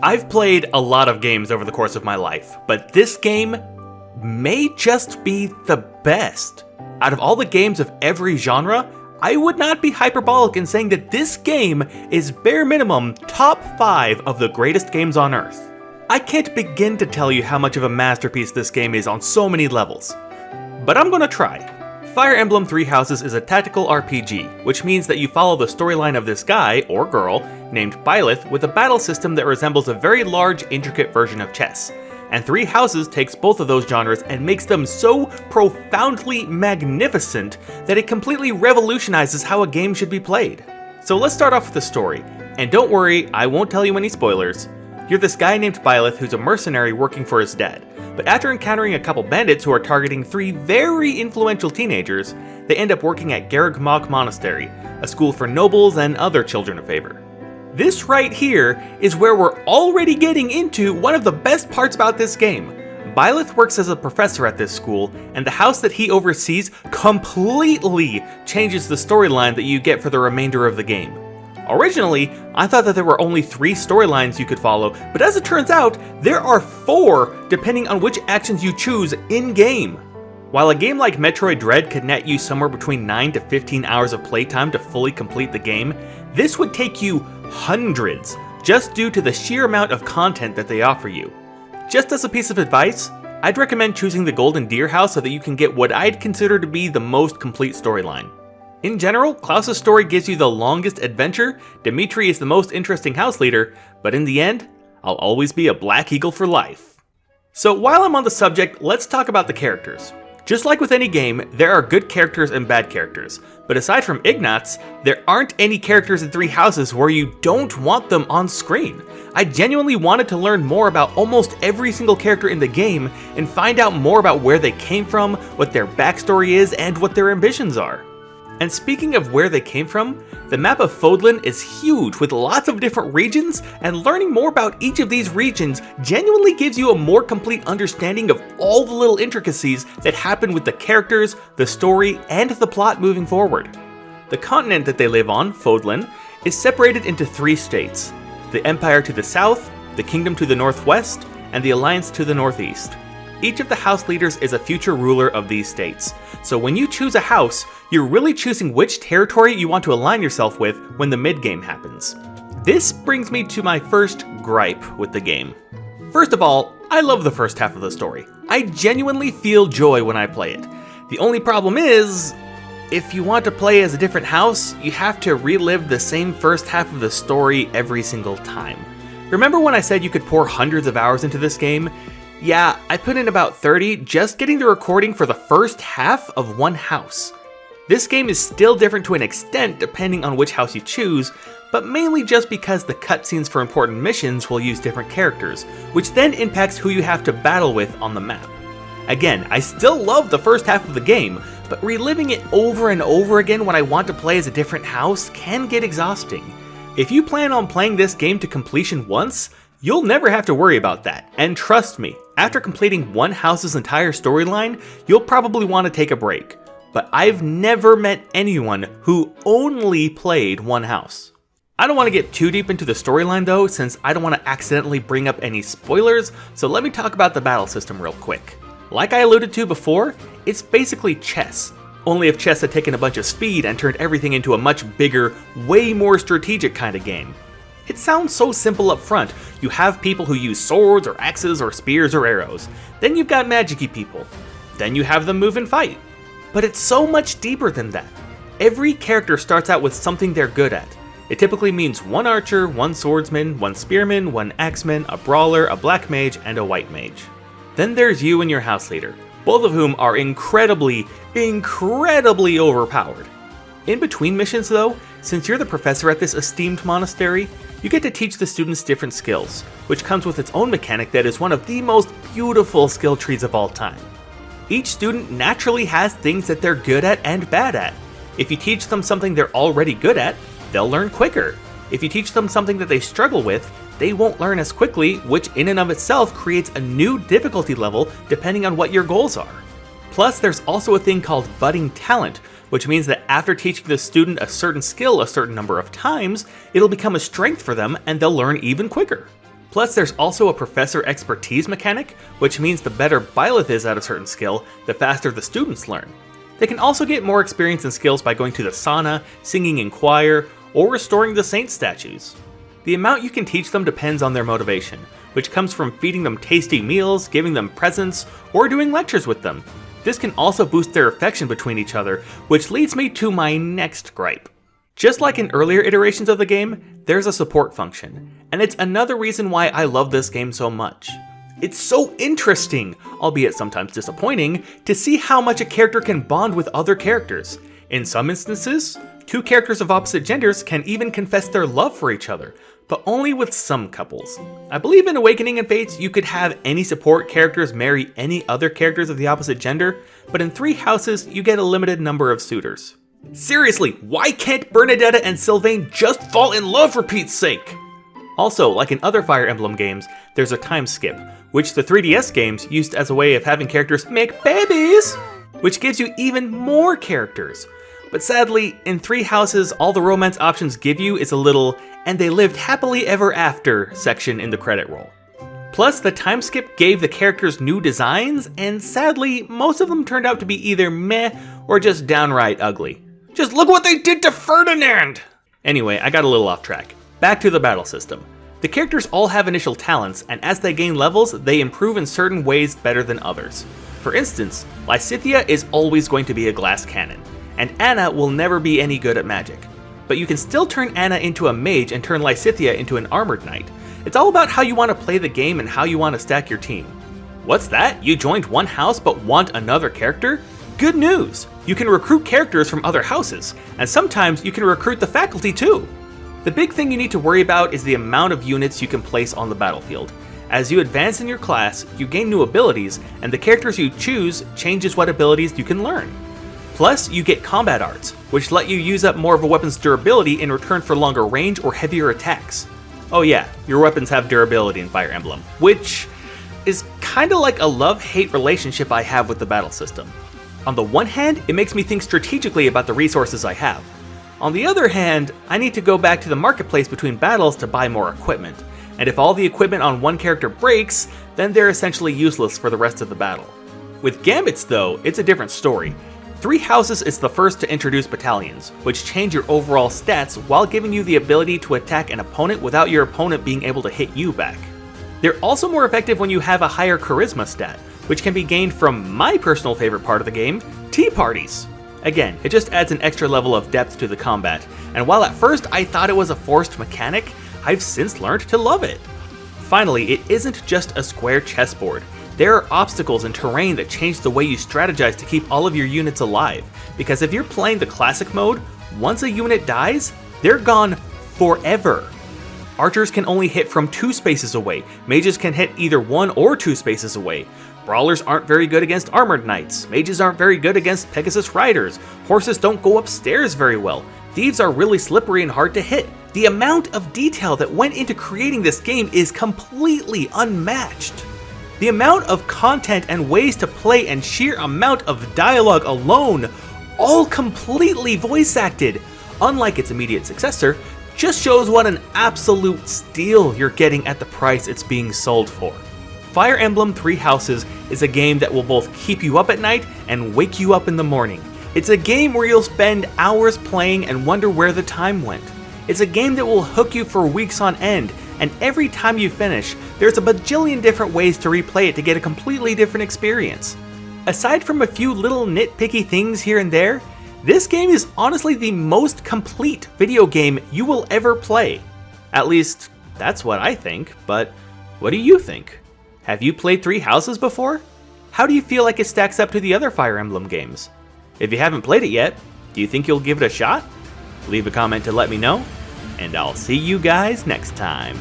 I've played a lot of games over the course of my life, but this game may just be the best. Out of all the games of every genre, I would not be hyperbolic in saying that this game is bare minimum top 5 of the greatest games on Earth. I can't begin to tell you how much of a masterpiece this game is on so many levels, but I'm gonna try. Fire Emblem Three Houses is a tactical RPG, which means that you follow the storyline of this guy, or girl, named Byleth with a battle system that resembles a very large, intricate version of chess. And Three Houses takes both of those genres and makes them so profoundly magnificent that it completely revolutionizes how a game should be played. So let's start off with the story, and don't worry, I won't tell you any spoilers. You're this guy named Byleth who's a mercenary working for his dad, but after encountering a couple bandits who are targeting 3 very influential teenagers, they end up working at Garreg-Mach Monastery, a school for nobles and other children of favor. This right here is where we're already getting into one of the best parts about this game. Byleth works as a professor at this school, and the house that he oversees completely changes the storyline that you get for the remainder of the game. Originally, I thought that there were only 3 storylines you could follow, but as it turns out, there are 4 depending on which actions you choose in-game. While a game like Metroid Dread could net you somewhere between 9 to 15 hours of playtime to fully complete the game, this would take you hundreds, just due to the sheer amount of content that they offer you. Just as a piece of advice, I'd recommend choosing the Golden Deer House so that you can get what I'd consider to be the most complete storyline. In general, Klaus's story gives you the longest adventure, Dimitri is the most interesting house leader, but in the end, I'll always be a Black Eagle for life. So while I'm on the subject, let's talk about the characters. Just like with any game, there are good characters and bad characters, but aside from Ignatz, there aren't any characters in Three Houses where you don't want them on screen. I genuinely wanted to learn more about almost every single character in the game and find out more about where they came from, what their backstory is, and what their ambitions are. And speaking of where they came from, the map of Fodlan is huge with lots of different regions, and learning more about each of these regions genuinely gives you a more complete understanding of all the little intricacies that happen with the characters, the story, and the plot moving forward. The continent that they live on, Fodlan, is separated into 3 states: the Empire to the south, the Kingdom to the northwest, and the Alliance to the northeast. Each of the house leaders is a future ruler of these states, so when you choose a house, you're really choosing which territory you want to align yourself with when the mid-game happens. This brings me to my first gripe with the game. First of all, I love the first half of the story. I genuinely feel joy when I play it. The only problem is, if you want to play as a different house, you have to relive the same first half of the story every single time. Remember when I said you could pour hundreds of hours into this game? Yeah, I put in about 30 just getting the recording for the first half of one house. This game is still different to an extent depending on which house you choose, but mainly just because the cutscenes for important missions will use different characters, which then impacts who you have to battle with on the map. Again, I still love the first half of the game, but reliving it over and over again when I want to play as a different house can get exhausting. If you plan on playing this game to completion once, you'll never have to worry about that, and trust me, after completing one house's entire storyline, you'll probably want to take a break. But I've never met anyone who only played one house. I don't want to get too deep into the storyline though, since I don't want to accidentally bring up any spoilers, so let me talk about the battle system real quick. Like I alluded to before, it's basically chess. Only if chess had taken a bunch of speed and turned everything into a much bigger, way more strategic kind of game. It sounds so simple up front. You have people who use swords or axes or spears or arrows. Then you've got magic-y people. Then you have them move and fight. But it's so much deeper than that. Every character starts out with something they're good at. It typically means one archer, one swordsman, one spearman, one axeman, a brawler, a black mage, and a white mage. Then there's you and your house leader, both of whom are incredibly overpowered. In between missions though, since you're the professor at this esteemed monastery, you get to teach the students different skills, which comes with its own mechanic that is one of the most beautiful skill trees of all time. Each student naturally has things that they're good at and bad at. If you teach them something they're already good at, they'll learn quicker. If you teach them something that they struggle with, they won't learn as quickly, which in and of itself creates a new difficulty level depending on what your goals are. Plus, there's also a thing called budding talent, which means that after teaching the student a certain skill a certain number of times, it'll become a strength for them and they'll learn even quicker. Plus, there's also a professor expertise mechanic, which means the better Byleth is at a certain skill, the faster the students learn. They can also get more experience and skills by going to the sauna, singing in choir, or restoring the saint statues. The amount you can teach them depends on their motivation, which comes from feeding them tasty meals, giving them presents, or doing lectures with them. This can also boost their affection between each other, which leads me to my next gripe. Just like in earlier iterations of the game, there's a support function, and it's another reason why I love this game so much. It's so interesting, albeit sometimes disappointing, to see how much a character can bond with other characters. In some instances, two characters of opposite genders can even confess their love for each other, but only with some couples. I believe in Awakening and Fates you could have any support characters marry any other characters of the opposite gender, but in Three Houses you get a limited number of suitors. Seriously, why can't Bernadetta and Sylvain just fall in love for Pete's sake? Also, like in other Fire Emblem games, there's a time skip, which the 3DS games used as a way of having characters make babies, which gives you even more characters. But sadly, in Three Houses, all the romance options give you is a little "and they lived happily ever after" section in the credit roll. Plus, the time skip gave the characters new designs, and sadly, most of them turned out to be either meh or just downright ugly. Just look what they did to Ferdinand! Anyway, I got a little off track. Back to the battle system. The characters all have initial talents, and as they gain levels, they improve in certain ways better than others. For instance, Lysithea is always going to be a glass cannon, and Anna will never be any good at magic. But you can still turn Anna into a mage and turn Lysithea into an armored knight. It's all about how you want to play the game and how you want to stack your team. What's that? You joined one house but want another character? Good news! You can recruit characters from other houses, and sometimes you can recruit the faculty too. The big thing you need to worry about is the amount of units you can place on the battlefield. As you advance in your class, you gain new abilities, and the characters you choose changes what abilities you can learn. Plus, you get combat arts, which let you use up more of a weapon's durability in return for longer range or heavier attacks. Oh yeah, your weapons have durability in Fire Emblem, which is kinda like a love-hate relationship I have with the battle system. On the one hand, it makes me think strategically about the resources I have. On the other hand, I need to go back to the marketplace between battles to buy more equipment, and if all the equipment on one character breaks, then they're essentially useless for the rest of the battle. With Gambits though, it's a different story. Three Houses is the first to introduce battalions, which change your overall stats while giving you the ability to attack an opponent without your opponent being able to hit you back. They're also more effective when you have a higher charisma stat, which can be gained from my personal favorite part of the game, tea parties. Again, it just adds an extra level of depth to the combat, and while at first I thought it was a forced mechanic, I've since learned to love it. Finally, it isn't just a square chessboard. There are obstacles and terrain that change the way you strategize to keep all of your units alive, because if you're playing the classic mode, once a unit dies, they're gone forever. Archers can only hit from 2 spaces away, mages can hit either 1 or 2 spaces away. Brawlers aren't very good against armored knights, mages aren't very good against Pegasus riders, horses don't go upstairs very well, thieves are really slippery and hard to hit. The amount of detail that went into creating this game is completely unmatched. The amount of content and ways to play and sheer amount of dialogue alone, all completely voice acted, unlike its immediate successor, just shows what an absolute steal you're getting at the price it's being sold for. Fire Emblem Three Houses is a game that will both keep you up at night and wake you up in the morning. It's a game where you'll spend hours playing and wonder where the time went. It's a game that will hook you for weeks on end, and every time you finish, there's a bajillion different ways to replay it to get a completely different experience. Aside from a few little nitpicky things here and there, this game is honestly the most complete video game you will ever play. At least, that's what I think, but what do you think? Have you played Three Houses before? How do you feel like it stacks up to the other Fire Emblem games? If you haven't played it yet, do you think you'll give it a shot? Leave a comment to let me know, and I'll see you guys next time.